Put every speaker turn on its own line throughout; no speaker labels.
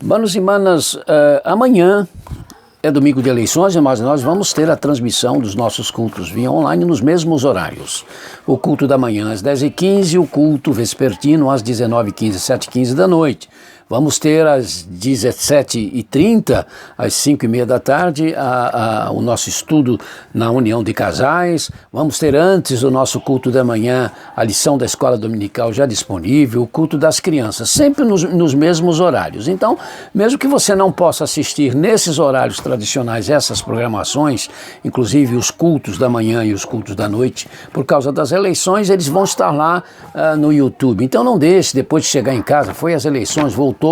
Manos e manas, amanhã é domingo de eleições, mas nós vamos ter a transmissão dos nossos cultos via online nos mesmos horários. O culto da manhã às 10h15, o culto vespertino às 19h15, 7h15 da noite. Vamos ter às 17h30, às 5h30 da tarde, o nosso estudo na União de Casais. Vamos ter antes o nosso culto da manhã, a lição da escola dominical já disponível, o culto das crianças, sempre nos mesmos horários. Então, mesmo que você não possa assistir nesses horários tradicionais essas programações, inclusive os cultos da manhã e os cultos da noite, por causa das eleições, eles vão estar lá no YouTube. Então não deixe, depois de chegar em casa, foi às eleições, voltou,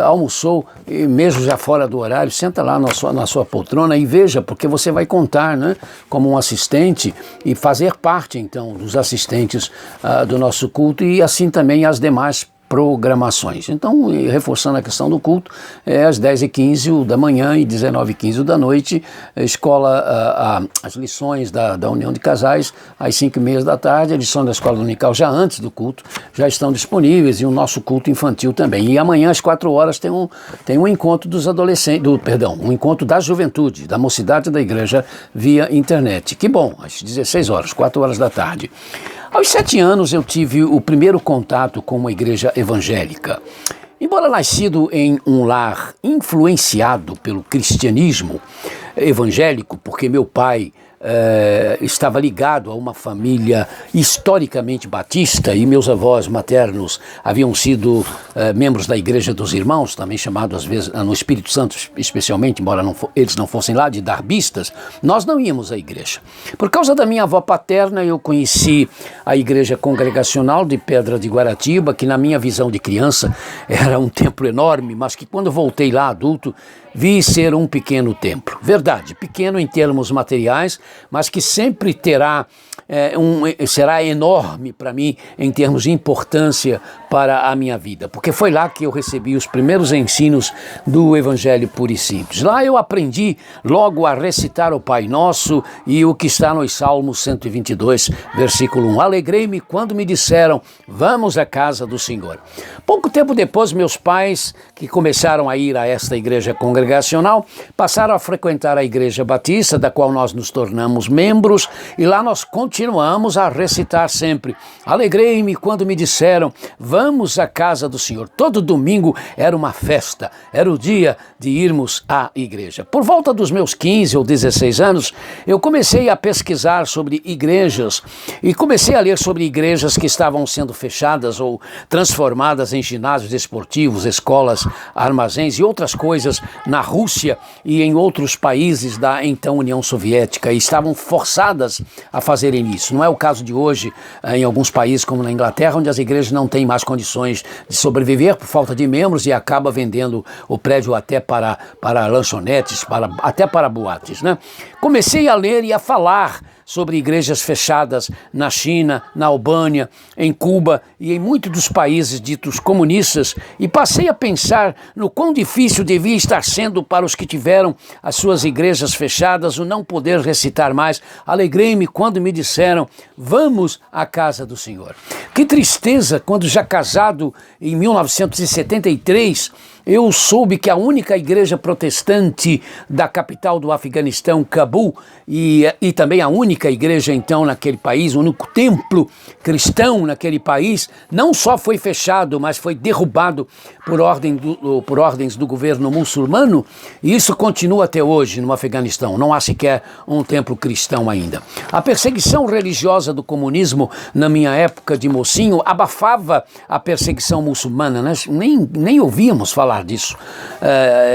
almoçou, e mesmo já fora do horário, senta lá na sua poltrona e veja, porque você vai contar, né, como um assistente e fazer parte então dos assistentes do nosso culto e assim também as demais programações. Então, reforçando a questão do culto, às 10h15 o da manhã e 19h15 o da noite, as lições da União de Casais, às 5h30 da tarde, a lição da escola dominical já antes do culto, já estão disponíveis, e o nosso culto infantil também. E amanhã às 4h tem um encontro dos adolescentes, um encontro da juventude, da mocidade da igreja via internet. Que bom, às 16h, 4h da tarde. Aos 7 anos eu tive o primeiro contato com uma igreja evangélica. Embora nascido em um lar influenciado pelo cristianismo evangélico, porque meu pai estava ligado a uma família historicamente batista e meus avós maternos haviam sido membros da Igreja dos Irmãos, também chamado às vezes no Espírito Santo especialmente, embora eles não fossem lá de darbistas, nós não íamos à igreja. Por causa da minha avó paterna eu conheci a Igreja Congregacional de Pedra de Guaratiba, que na minha visão de criança era um templo enorme, mas que quando voltei lá adulto vi ser um pequeno templo. Verdade, pequeno em termos materiais, mas que sempre será enorme para mim em termos de importância para a minha vida, porque foi lá que eu recebi os primeiros ensinos do Evangelho puro e simples. Lá eu aprendi logo a recitar o Pai Nosso e o que está nos Salmos 122, versículo 1. Alegrei-me quando me disseram, vamos à casa do Senhor. Pouco tempo depois, meus pais, que começaram a ir a esta igreja congregacional, passaram a frequentar a Igreja Batista, da qual nós nos tornamos membros, e lá nós continuamos a recitar sempre. Alegrei-me quando me disseram, vamos à casa do Senhor. Todo domingo era uma festa, era o dia de irmos à igreja. Por volta dos meus 15 ou 16 anos, eu comecei a pesquisar sobre igrejas e comecei a ler sobre igrejas que estavam sendo fechadas ou transformadas em ginásios esportivos, escolas, armazéns e outras coisas na Rússia e em outros países da então União Soviética, e estavam forçadas a fazerem isso. Não é o caso de hoje em alguns países como na Inglaterra, onde as igrejas não têm mais condições de sobreviver por falta de membros e acaba vendendo o prédio até para lanchonetes, até para boates, né? Comecei a ler e a falar sobre igrejas fechadas na China, na Albânia, em Cuba e em muitos dos países ditos comunistas, e passei a pensar no quão difícil devia estar sendo para os que tiveram as suas igrejas fechadas o não poder recitar mais. Alegrei-me quando me disseram, vamos à casa do Senhor. Que tristeza quando, já casado em 1973, eu soube que a única igreja protestante da capital do Afeganistão, Cabul, e também a única igreja então naquele país, o único templo cristão naquele país, não só foi fechado, mas foi derrubado por ordens do governo muçulmano, e isso continua até hoje no Afeganistão. Não há sequer um templo cristão ainda. A perseguição religiosa do comunismo na minha época de mocinho abafava a perseguição muçulmana, né? Nem ouvíamos falar disso,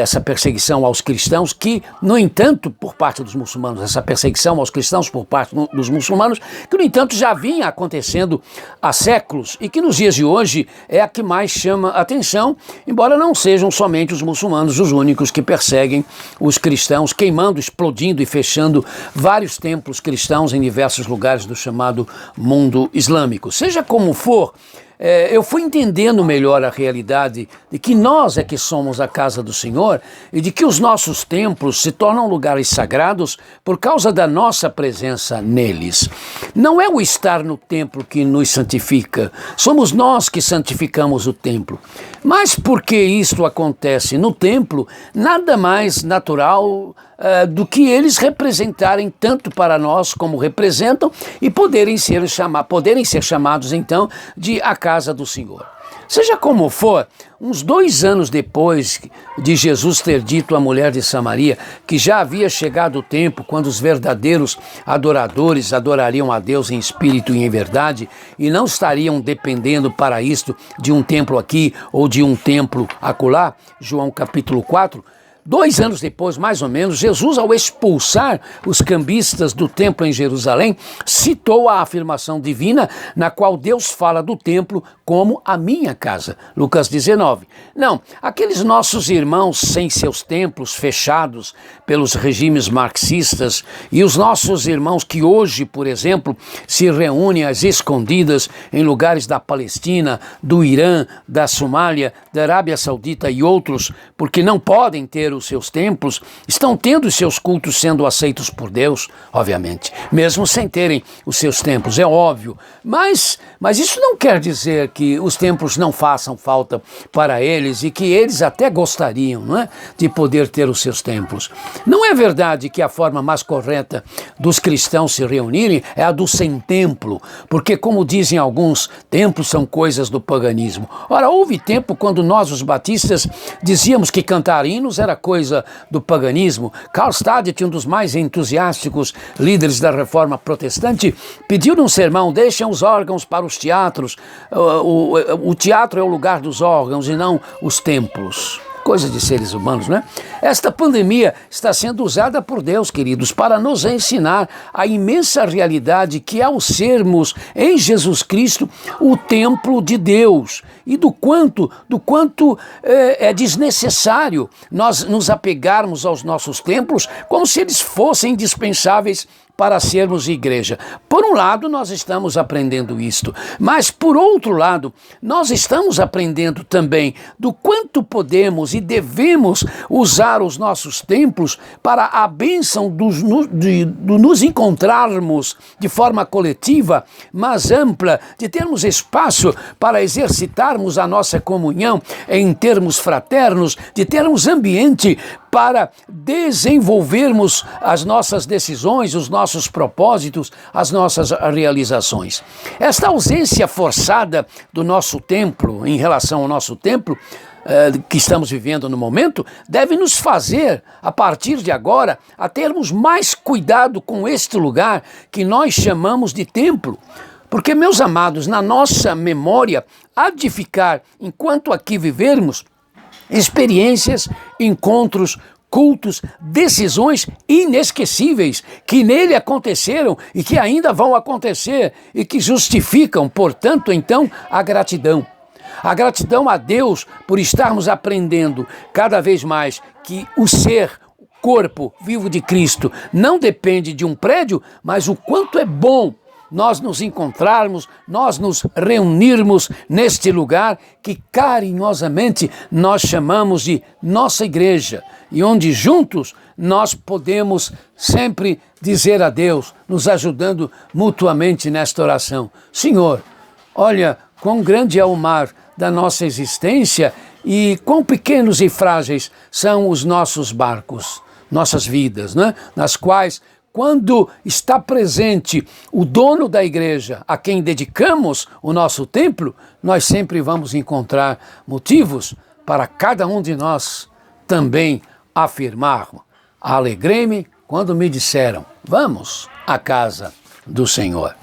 essa perseguição aos cristãos, que, no entanto, por parte dos muçulmanos, essa perseguição aos cristãos por parte dos muçulmanos, que, no entanto, já vinha acontecendo há séculos e que nos dias de hoje é a que mais chama atenção, embora não sejam somente os muçulmanos os únicos que perseguem os cristãos, queimando, explodindo e fechando vários templos cristãos em diversos lugares do chamado mundo islâmico. Seja como for, eu fui entendendo melhor a realidade de que nós é que somos a casa do Senhor e de que os nossos templos se tornam lugares sagrados por causa da nossa presença neles. Não é o estar no templo que nos santifica, somos nós que santificamos o templo. Mas porque isto acontece no templo, nada mais natural do que eles representarem tanto para nós como representam e poderem ser chamados então de a casa do Senhor. Seja como for, uns 2 anos depois de Jesus ter dito à mulher de Samaria que já havia chegado o tempo quando os verdadeiros adoradores adorariam a Deus em espírito e em verdade e não estariam dependendo para isto de um templo aqui ou de um templo acolá, João capítulo 4, 2 anos depois, mais ou menos, Jesus, ao expulsar os cambistas do templo em Jerusalém, citou a afirmação divina na qual Deus fala do templo como a minha casa. Lucas 19. Não, aqueles nossos irmãos sem seus templos fechados pelos regimes marxistas e os nossos irmãos que hoje, por exemplo, se reúnem às escondidas em lugares da Palestina, do Irã, da Somália, da Arábia Saudita e outros, porque não podem ter os seus templos, estão tendo os seus cultos sendo aceitos por Deus, obviamente, mesmo sem terem os seus templos, é óbvio. Mas isso não quer dizer que os templos não façam falta para eles e que eles até gostariam, não é, de poder ter os seus templos. Não é verdade que a forma mais correta dos cristãos se reunirem é a do sem templo, porque, como dizem alguns, templos são coisas do paganismo. Ora, houve tempo quando nós, os batistas, dizíamos que cantar hinos era coisa do paganismo. Karlstadt, um dos mais entusiásticos líderes da reforma protestante, pediu num sermão: deixem os órgãos para os teatros, o teatro é o lugar dos órgãos e não os templos. Coisa de seres humanos, né? Esta pandemia está sendo usada por Deus, queridos, para nos ensinar a imensa realidade que é o sermos em Jesus Cristo o templo de Deus e do quanto é desnecessário nós nos apegarmos aos nossos templos como se eles fossem indispensáveis para sermos igreja. Por um lado, nós estamos aprendendo isto, mas por outro lado, nós estamos aprendendo também do quanto podemos e devemos usar os nossos templos para a bênção de nos encontrarmos de forma coletiva, mas ampla, de termos espaço para exercitarmos a nossa comunhão em termos fraternos, de termos ambiente para desenvolvermos as nossas decisões, os nossos propósitos, as nossas realizações. Esta ausência forçada do nosso templo, em relação ao nosso templo, que estamos vivendo no momento, deve nos fazer, a partir de agora, a termos mais cuidado com este lugar que nós chamamos de templo. Porque, meus amados, na nossa memória há de ficar, enquanto aqui vivermos, experiências, encontros, cultos, decisões inesquecíveis que nele aconteceram e que ainda vão acontecer e que justificam, portanto, então, a gratidão. A gratidão a Deus por estarmos aprendendo cada vez mais que o ser, o corpo vivo de Cristo, não depende de um prédio, mas o quanto é bom nós nos encontrarmos, nós nos reunirmos neste lugar que carinhosamente nós chamamos de nossa igreja e onde juntos nós podemos sempre dizer a Deus, nos ajudando mutuamente nesta oração: Senhor, olha quão grande é o mar da nossa existência e quão pequenos e frágeis são os nossos barcos, nossas vidas, né? Nas quais, quando está presente o dono da igreja a quem dedicamos o nosso templo, nós sempre vamos encontrar motivos para cada um de nós também afirmar: alegrei-me quando me disseram, vamos à casa do Senhor.